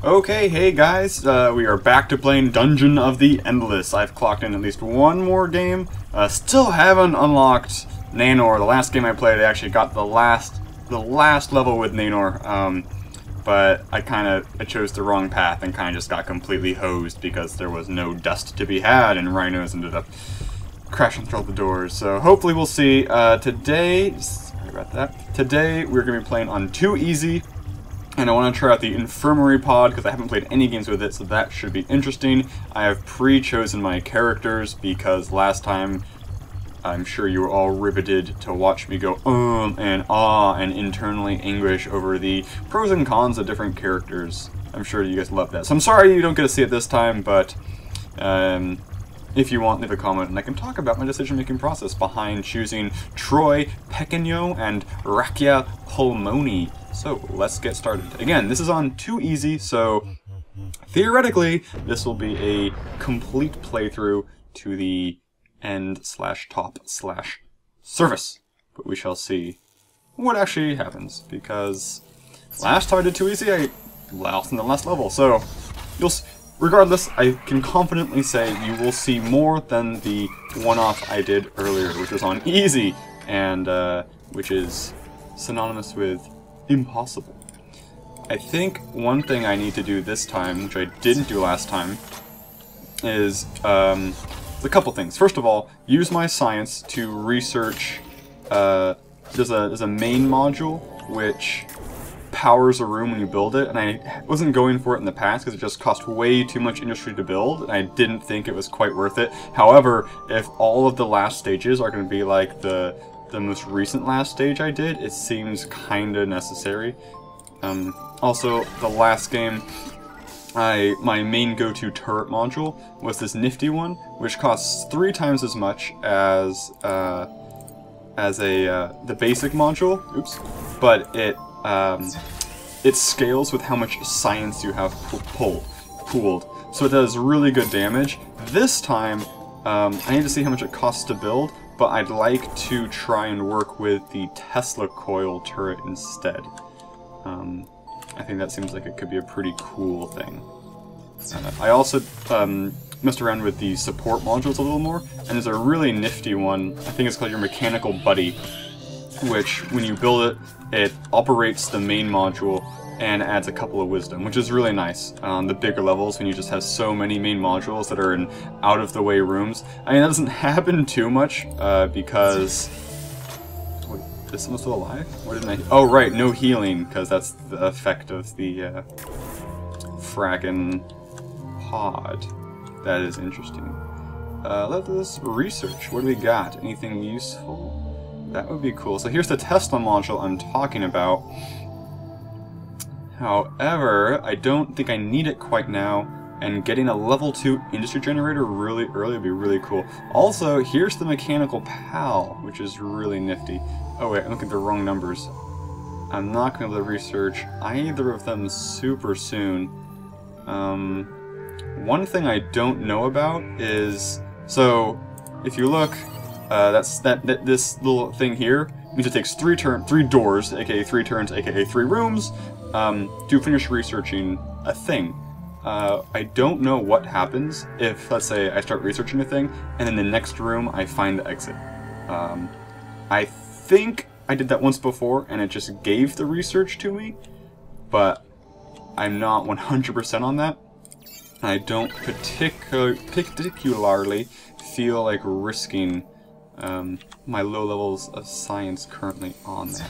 Okay, hey guys, we are back to playing Dungeon of the Endless. I've clocked in at least one more game. Still haven't unlocked Nanor. The last game I played, I actually got the last level with Nanor. But I chose the wrong path and kind of just got completely hosed because there was no dust to be had, and rhinos ended up crashing through all the doors. So hopefully we'll see. Today, sorry about that. Today we're going to be playing on 2 easy. And I want to try out the Infirmary Pod because I haven't played any games with it, so that should be interesting. I have pre-chosen my characters because last time I'm sure you were all riveted to watch me go and ah and internally anguish over the pros and cons of different characters. I'm sure you guys love that. So I'm sorry you don't get to see it this time, but if you want, leave a comment and I can talk about my decision-making process behind choosing Troy Pequeno and Rakia Pulmoni. So let's get started. Again, this is on 2 easy, so theoretically this will be a complete playthrough to the end/top/service. But we shall see what actually happens, because last time I did 2 easy, I lost in the last level. So regardless, I can confidently say you will see more than the one-off I did earlier, which was on easy, and which is synonymous with impossible. I think one thing I need to do this time, which I didn't do last time, is a couple things. First of all, use my science to research. There's a main module which powers a room when you build it, and I wasn't going for it in the past because it just cost way too much industry to build, and I didn't think it was quite worth it. However, if all of the last stages are going to be like the most recent last stage I did, it seems kinda necessary. Also, the last game, my main go-to turret module was this nifty one, which costs 3 times as much as the basic module. Oops, but it scales with how much science you have pooled, so it does really good damage. This time, I need to see how much it costs to build, but I'd like to try and work with the Tesla coil turret instead. I think that seems like it could be a pretty cool thing. I also messed around with the support modules a little more, and there's a really nifty one. I think it's called your Mechanical Buddy, which when you build it, it operates the main module and adds a couple of wisdom, which is really nice on the bigger levels when you just have so many main modules that are in out-of-the-way rooms. I mean, that doesn't happen too much, because... Wait, is someone still alive? What did I... Oh, right, no healing, because that's the effect of the frackin' pod. That is interesting. Let's research. What do we got? Anything useful? That would be cool. So here's the Tesla module I'm talking about. However, I don't think I need it quite now, and getting a level 2 industry generator really early would be really cool. Also, here's the Mechanical Pal, which is really nifty. Oh wait, I'm looking at the wrong numbers. I'm not going to be able to research either of them super soon. One thing I don't know about is... So, if you look, this little thing here means it takes 3 doors, aka 3 turns, aka 3 rooms, to finish researching a thing. I don't know what happens if, let's say, I start researching a thing, and in the next room I find the exit. I think I did that once before, and it just gave the research to me, but I'm not 100% on that. I don't particularly feel like risking my low levels of science currently on that.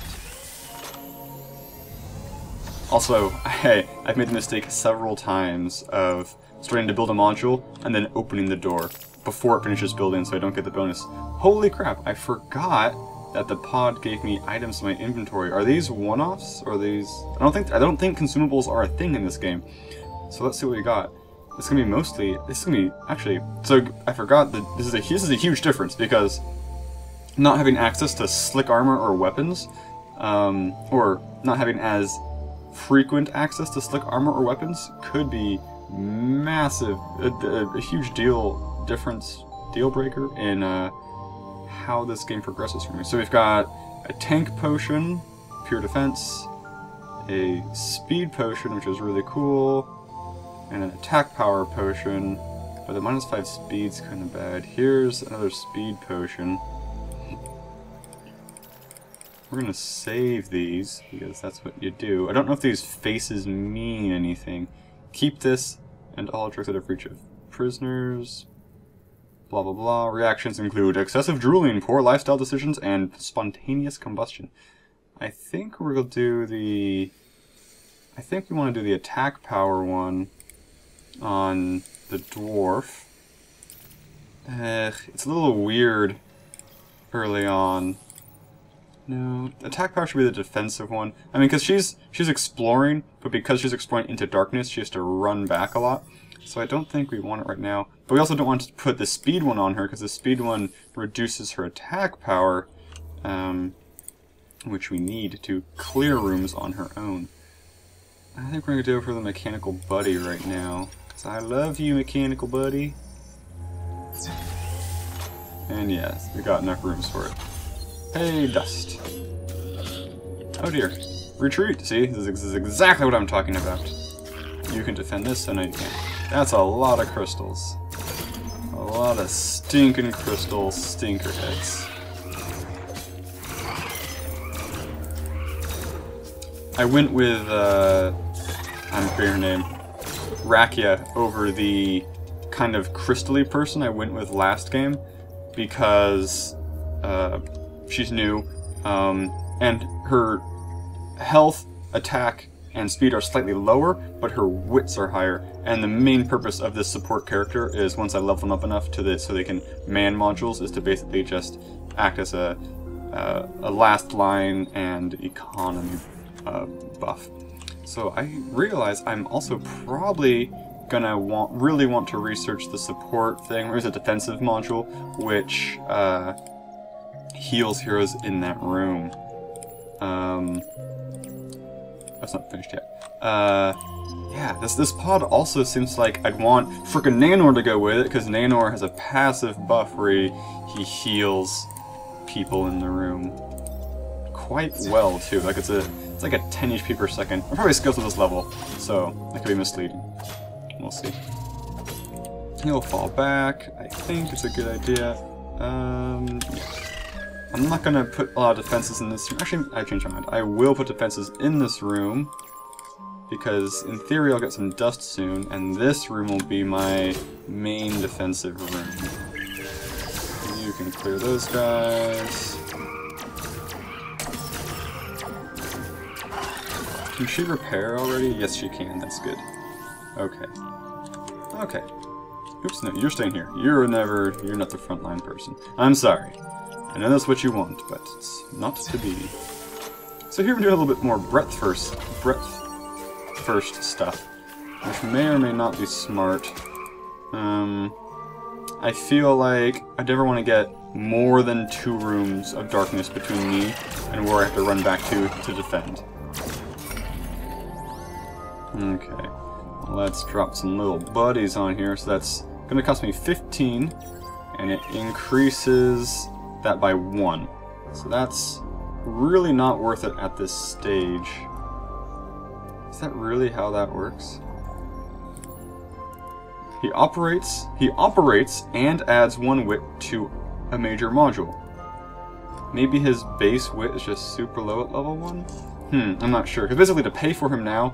Also, I've made the mistake several times of starting to build a module and then opening the door before it finishes building so I don't get the bonus. Holy crap, I forgot that the pod gave me items in my inventory. Are these one-offs? Or are these... I don't think consumables are a thing in this game. So let's see what we got. It's gonna be mostly... This is gonna be... Actually, so I forgot that this is a huge difference, because not having access to slick armor or weapons, or not having as frequent access to slick armor or weapons could be massive, a huge deal breaker in how this game progresses for me. So we've got a tank potion, pure defense, a speed potion, which is really cool, and an attack power potion, but the -5 speed's kind of bad. Here's another speed potion. We're gonna save these, because that's what you do. I don't know if these faces mean anything. Keep this, and all drugs out of reach of prisoners. Blah blah blah. Reactions include excessive drooling, poor lifestyle decisions, and spontaneous combustion. I think we're gonna do the... I think we want to do the attack power one on the dwarf. It's a little weird early on. No, attack power should be the defensive one. I mean, because she's exploring, but because she's exploring into darkness, she has to run back a lot. So I don't think we want it right now. But we also don't want to put the speed one on her, because the speed one reduces her attack power, which we need to clear rooms on her own. I think we're going to do it for the mechanical buddy right now. So I love you, mechanical buddy. And yes, we got enough rooms for it. Hey, dust. Oh dear. Retreat. See, this is exactly what I'm talking about. You can defend this, so no you can't. That's a lot of crystals. A lot of stinking crystal stinker heads. I went with, I'm forgetting her name, Rakia over the kind of crystally person I went with last game, because she's new, and her health, attack, and speed are slightly lower, but her wits are higher. And the main purpose of this support character is, once I level them up enough to so they can man modules, is to basically just act as a last line and economy buff. So I realize I'm also probably gonna really want to research the support thing. There's a defensive module which heals heroes in that room. That's not finished yet. Yeah, this pod also seems like I'd want frickin' Nanor to go with it, because Nanor has a passive buff where he heals people in the room quite well too. Like it's like a 10 HP per second. I'm probably skilled to this level, so that could be misleading. We'll see. He'll fall back. I think it's a good idea. Yeah. I'm not gonna put a lot of defenses in this room. Actually, I changed my mind. I will put defenses in this room, because in theory I'll get some dust soon, and this room will be my main defensive room. You can clear those guys. Can she repair already? Yes, she can. That's good. Okay. Okay. Oops, no, you're staying here. You're not the frontline person. I'm sorry. I know that's what you want, but it's not to be. So here we're doing a little bit more breadth first stuff, which may or may not be smart. I feel like I never want to get more than 2 rooms of darkness between me and where I have to run back to defend. Okay, let's drop some little buddies on here. So that's going to cost me 15, and it increases that by 1. So that's really not worth it at this stage. Is that really how that works? He operates and adds 1 wit to a major module. Maybe his base wit is just super low at level 1? I'm not sure. Because basically to pay for him now,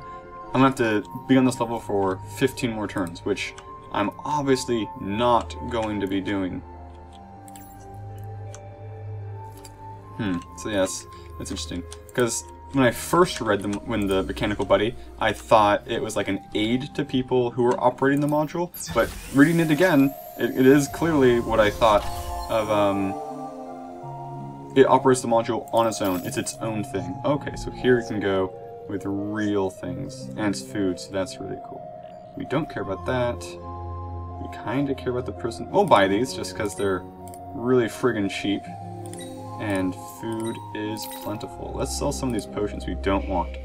I'm going to have to be on this level for 15 more turns, which I'm obviously not going to be doing. So yes, that's interesting. Because when I first read the mechanical buddy, I thought it was like an aid to people who were operating the module, but reading it again, it is clearly what I thought of, it operates the module on its own. It's its own thing. Okay, so here we can go with real things, and it's food, so that's really cool. We don't care about that. We kind of care about the prison. We'll buy these just because they're really friggin' cheap. And food is plentiful. Let's sell some of these potions we don't want.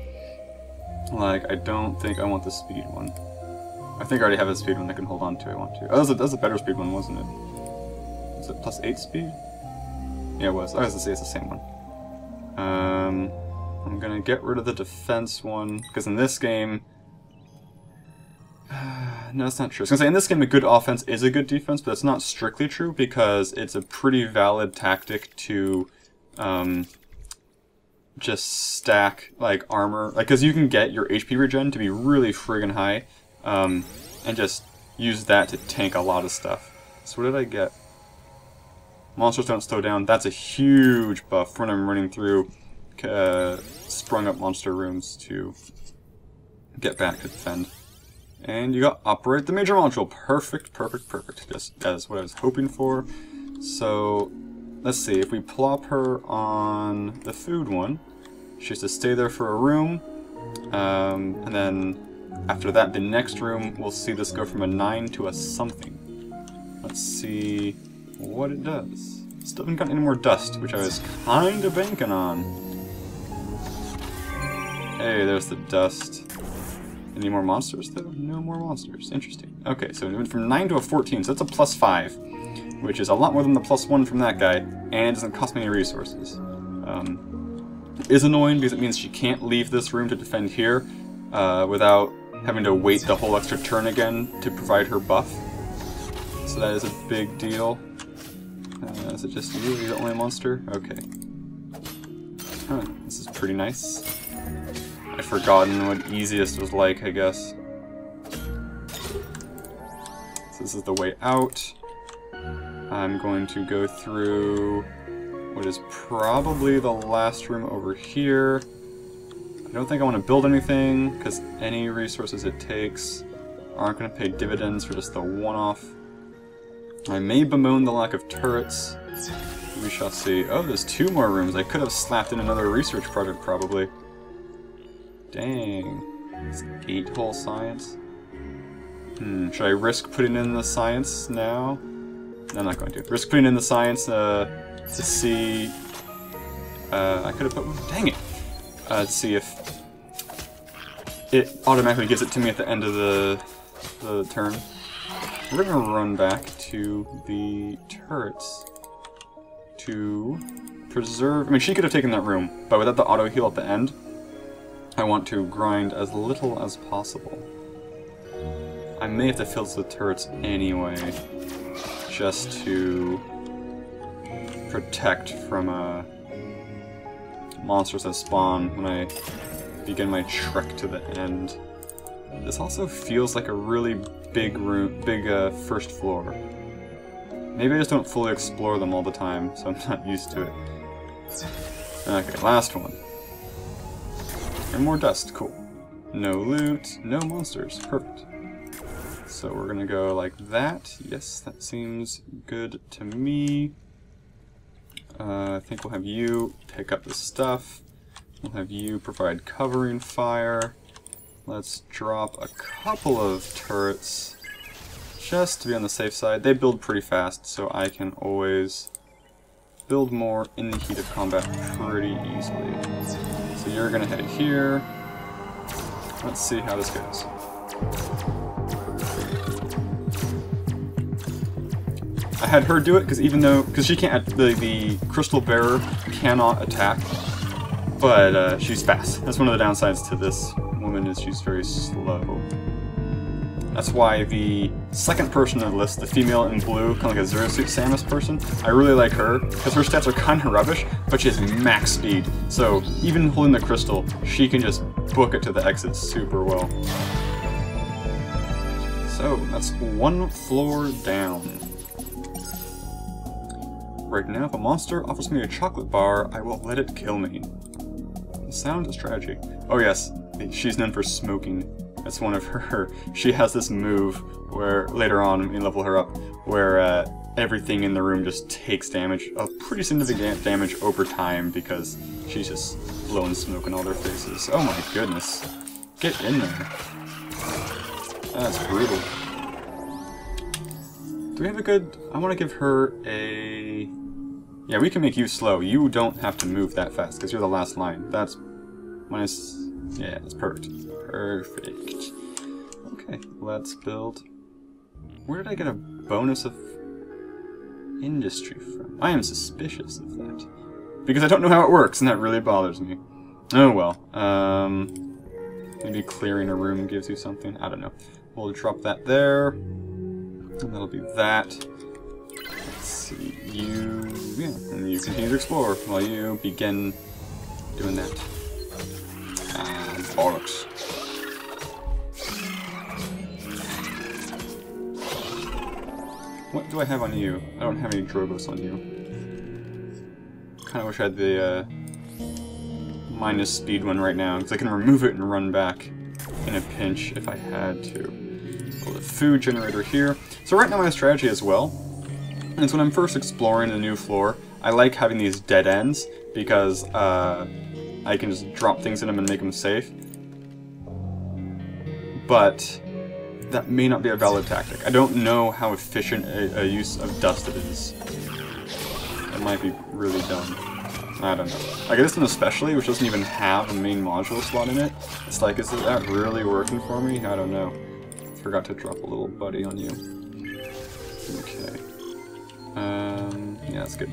Like, I don't think I want the speed one. I think I already have a speed one I can hold on to. I want to. Oh, that was a better speed one, wasn't it? Was it +8 speed? Yeah, it was. I was gonna say it's the same one. I'm gonna get rid of the defense one, because in this game... no, that's not true. I was gonna say, in this game a good offense is a good defense, but that's not strictly true, because it's a pretty valid tactic to just stack, like, armor. Like, because you can get your HP regen to be really friggin' high, and just use that to tank a lot of stuff. So what did I get? Monsters don't slow down. That's a huge buff when I'm running through sprung up monster rooms to get back to defend. And you got operate the major module. Perfect, perfect, perfect. Just as what I was hoping for. So let's see, if we plop her on the food one, she has to stay there for a room. And then after that, the next room, we'll see this go from a 9 to a something. Let's see what it does. Still haven't gotten any more dust, which I was kind of banking on. Hey, there's the dust. Any more monsters, though? No more monsters. Interesting. Okay, so it went from 9 to a 14, so that's a +5, which is a lot more than the +1 from that guy, and it doesn't cost me any resources. It is annoying because it means she can't leave this room to defend here without having to wait the whole extra turn again to provide her buff. So that is a big deal. Is it just you? You're the only monster? Okay. Huh, this is pretty nice. I've forgotten what easiest was like, I guess. So this is the way out. I'm going to go through what is probably the last room over here. I don't think I want to build anything, because any resources it takes aren't going to pay dividends for just the one-off. I may bemoan the lack of turrets. We shall see. Oh, there's 2 more rooms. I could have slapped in another research project, probably. Dang. It's 8-hole science. Should I risk putting in the science now? No, I'm not going to. Risk putting in the science to see... I could have put... Dang it! To see if it automatically gives it to me at the end of the turn. We're gonna run back to the turrets to preserve... I mean, she could have taken that room, but without the auto heal at the end, I want to grind as little as possible. I may have to fill the turrets anyway, just to protect from monsters that spawn when I begin my trek to the end. This also feels like a really big room, first floor. Maybe I just don't fully explore them all the time, so I'm not used to it. Okay, last one. And more dust, cool. No loot, no monsters, perfect. So we're gonna go like that. Yes, that seems good to me. I think we'll have you pick up the stuff. We'll have you provide covering fire. Let's drop a couple of turrets just to be on the safe side. They build pretty fast, so I can always build more in the heat of combat pretty easily. So you're gonna head here. Let's see how this goes. I had her do it because she can't. The crystal bearer cannot attack, but she's fast. That's one of the downsides to this woman, is she's very slow. That's why the second person on the list, the female in blue, kind of like a Zero Suit Samus person, I really like her, because her stats are kind of rubbish, but she has max speed. So even holding the crystal, she can just book it to the exit super well. So that's 1 floor down. Right now, if a monster offers me a chocolate bar, I will let it kill me. The sound is tragic. Oh yes, she's known for smoking. That's one of her... She has this move where, later on, we level her up, where everything in the room just takes damage, a pretty significant damage over time, because she's just blowing smoke in all their faces. Oh my goodness. Get in there. That's brutal. Do we have a good... I want to give her a... Yeah, we can make you slow. You don't have to move that fast, because you're the last line. That's... minus... Yeah, that's perfect. Perfect. Okay, let's build... Where did I get a bonus of industry from? I am suspicious of that. Because I don't know how it works, and that really bothers me. Oh well. Maybe clearing a room gives you something. I don't know. We'll drop that there. And that'll be that. Let's see. You... yeah. And you continue to explore while you begin doing that. Bollocks. What do I have on you? I don't have any Drogos on you. Kind of wish I had the minus speed one right now, because I can remove it and run back in a pinch if I had to. Well, the food generator here. So right now my strategy as well is when I'm first exploring a new floor, I like having these dead ends because I can just drop things in them and make them safe. But that may not be a valid tactic. I don't know how efficient a use of dust it is. It might be really dumb. I don't know. Like this one especially, which doesn't even have a main module slot in it. It's like, is that really working for me? I don't know. Forgot to drop a little buddy on you. Okay. Yeah, that's good.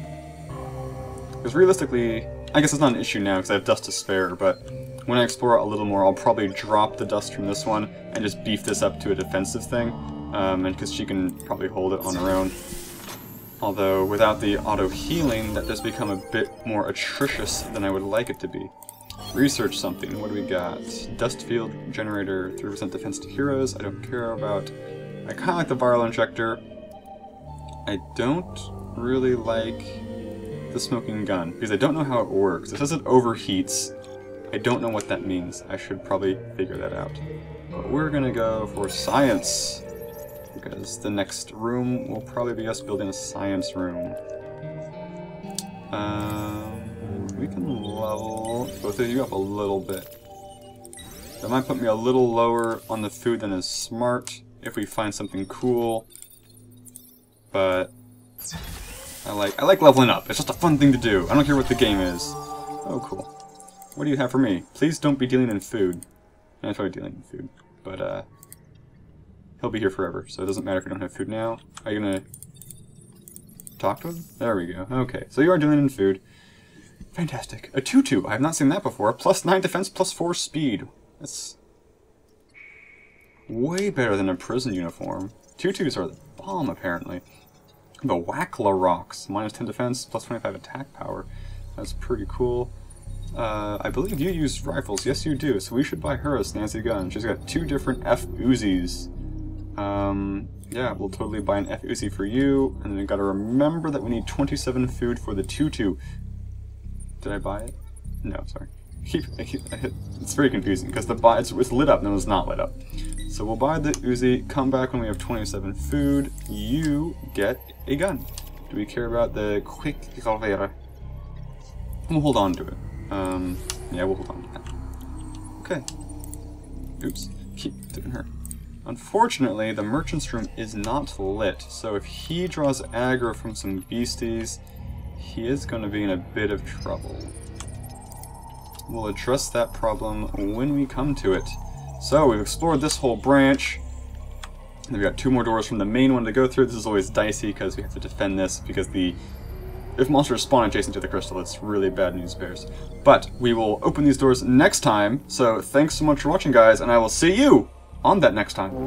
Because realistically, I guess it's not an issue now because I have dust to spare, but when I explore a little more, I'll probably drop the dust from this one and just beef this up to a defensive thing, and because she can probably hold it on her own. Although, without the auto-healing, that does become a bit more atrocious than I would like it to be. Research something. What do we got? Dust field generator, 3% defense to heroes. I don't care about... I kind of like the viral injector. I don't really like the smoking gun, because I don't know how it works. It says it overheats. I don't know what that means. I should probably figure that out. But we're gonna go for science, because the next room will probably be us building a science room. We can level both of you up a little bit. That might put me a little lower on the food than is smart if we find something cool. But I like leveling up. It's just a fun thing to do. I don't care what the game is. Oh, cool. What do you have for me? Please don't be dealing in food. I'm probably dealing in food, but he'll be here forever, so it doesn't matter if we don't have food now. Are you gonna talk to him? There we go. Okay, so you are dealing in food. Fantastic. A tutu. I have not seen that before. +9 defense, +4 speed. That's way better than a prison uniform. Tutus are the bomb, apparently. The Wackla Rocks. -10 defense, +25 attack power. That's pretty cool. I believe you use rifles. Yes, you do. So we should buy her a snazzy gun. She's got 2 different F Uzis. Yeah, we'll totally buy an F Uzi for you. And then we gotta remember that we need 27 food for the tutu. Did I buy it? No, sorry. It's very confusing because it's lit up and it's not lit up. So we'll buy the Uzi, come back when we have 27 food. You get a gun. Do we care about the quick revolver? We'll hold on to it. Yeah, we'll hold on to that. Okay. Oops. Keep doing her. Unfortunately, the merchant's room is not lit, so if he draws aggro from some beasties, he is going to be in a bit of trouble. We'll address that problem when we come to it. So, we've explored this whole branch. And we've got 2 more doors from the main one to go through. This is always dicey because we have to defend this because if monsters spawn adjacent to the crystal, it's really bad news bears. But we will open these doors next time. So thanks so much for watching, guys, and I will see you on that next time.